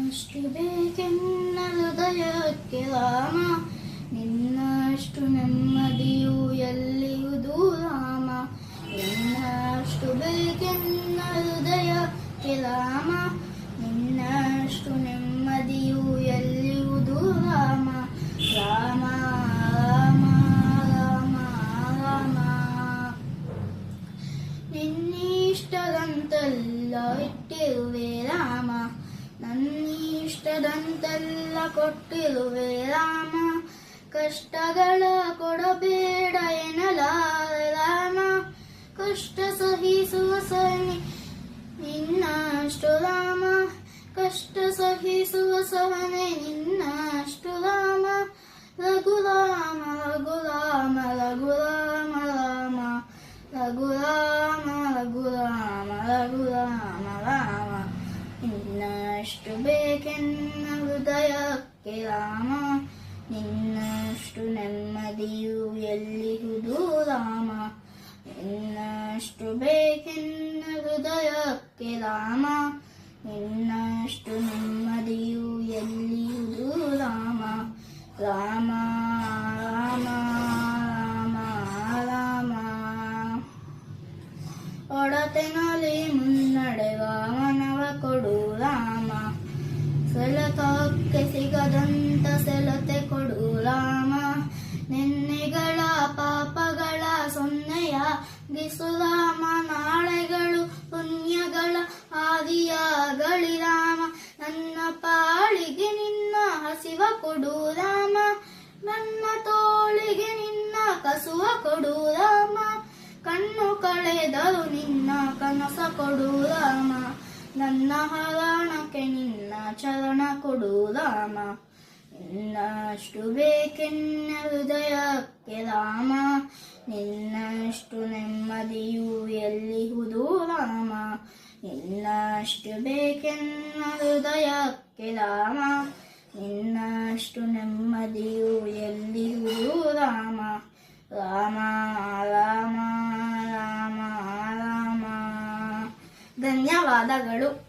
ನಿನ್ನಷ್ಟು ಬೇಕೆನ್ನ ಹೃದಯಕ್ಕೆ ರಾಮ, ನಿನ್ನಷ್ಟು ನೆಮ್ಮದಿಯು ಎಲ್ಲಿಯುವುದು ರಾಮ. ನಿನ್ನಷ್ಟು ಬೇಕೆನ್ನ ಹೃದಯಕ್ಕೆ ರಾಮ, ನಿನ್ನಷ್ಟು ನೆಮ್ಮದಿಯು ಎಲ್ಲಿಯುವುದು ರಾಮ. ರಾಮ ರಾಮ ರಾಮ ರಾಮ, ನಿನ್ನಿಷ್ಟದಂತೆಲ್ಲ ಇಟ್ಟಿರುವೆ ರಾಮ, ನನ್ನಿಷ್ಟದಂತೆಲ್ಲ ಕೊಟ್ಟಿರುವೆ ರಾಮ. ಕಷ್ಟಗಳ ಕೊಡಬೇಡ ಎನ್ನಲಾರೆ ರಾಮ, ಕಷ್ಟ ಸಹಿಸುವ ಸಹನೆ ನಿನ್ನಷ್ಟು ರಾಮ, ಕಷ್ಟ ಸಹಿಸುವ ಸಹನೆ ನಿನ್ನಷ್ಟು ರಾಮ. ರಘುರಾಮ ರಘುರಾಮ ರಘುರಾಮ ರಾಮ, ರಘುರಾಮ ರಘುರಾಮ ರಘುರಾಮ ರಾಮ. ನಿನ್ನಷ್ಟು ಬೇಕೆನ್ನ ಹೃದಯಕ್ಕೆ ರಾಮ, ನಿನ್ನಷ್ಟು ನೆಮ್ಮದಿಯು ಎಲ್ಲಿಹುದು ರಾಮ. ನಿನ್ನಷ್ಟು ಬೇಕೆನ್ನ ಹೃದಯಕ್ಕೆ ರಾಮ, ನಿನ್ನಷ್ಟು ನೆಮ್ಮದಿಯು ಎಲ್ಲಿಹುದು ರಾಮ. ರಾಮ ರಾಮ ರಾಮ ರಾಮ, ಒಡತೆನಲ್ಲಿ ಮುನ್ನಡೆವ ಮನವ ಕೊಡು ರಾಮ, ಸೆಳೆತಕ್ಕೆ ಸಿಗದಂತ ಸೆಲತೆ ಕೊಡು ರಾಮ. ನಿನ್ನೆಗಳ ಪಾಪಗಳ ಸೊನ್ನೆಯಾಗಿಸು ರಾಮ, ನಾಳೆಗಳು ಪುಣ್ಯಗಳ ಆದಿಯಾಗಲಿ ರಾಮ. ನನ್ನ ಪಾಳಿಗೆ ನಿನ್ನ ಹಸಿವ ಕೊಡು ರಾಮ, ನನ್ನ ತೋಳಿಗೆ ನಿನ್ನ ಕಸುವ ಕೊಡು ರಾಮ. ಕಣ್ಣು ಕಳೆದರು ನಿನ್ನ ಕನಸ ಕೊಡು ರಾಮ, ನನ್ನ ಹರಣಕ್ಕೆ ನಿನ್ನ ಚರಣ ಕೊಡು ರಾಮ. ನಿನ್ನಷ್ಟು ಬೇಕೆನ್ನ ಹೃದಯಕ್ಕೆ ರಾಮ, ನಿನ್ನಷ್ಟು ನೆಮ್ಮದಿಯು ಎಲ್ಲಿಹುದು ರಾಮ. ನಿನ್ನಷ್ಟು ಬೇಕೆನ್ನ ಹೃದಯಕ್ಕೆ ರಾಮ, ನಿನ್ನಷ್ಟು ನೆಮ್ಮದಿಯು ಎಲ್ಲಿಹುದು ರಾಮ. ರಾಮ ರಾಮ ರಾಮ ರಾಮ. ಧನ್ಯವಾದಗಳು.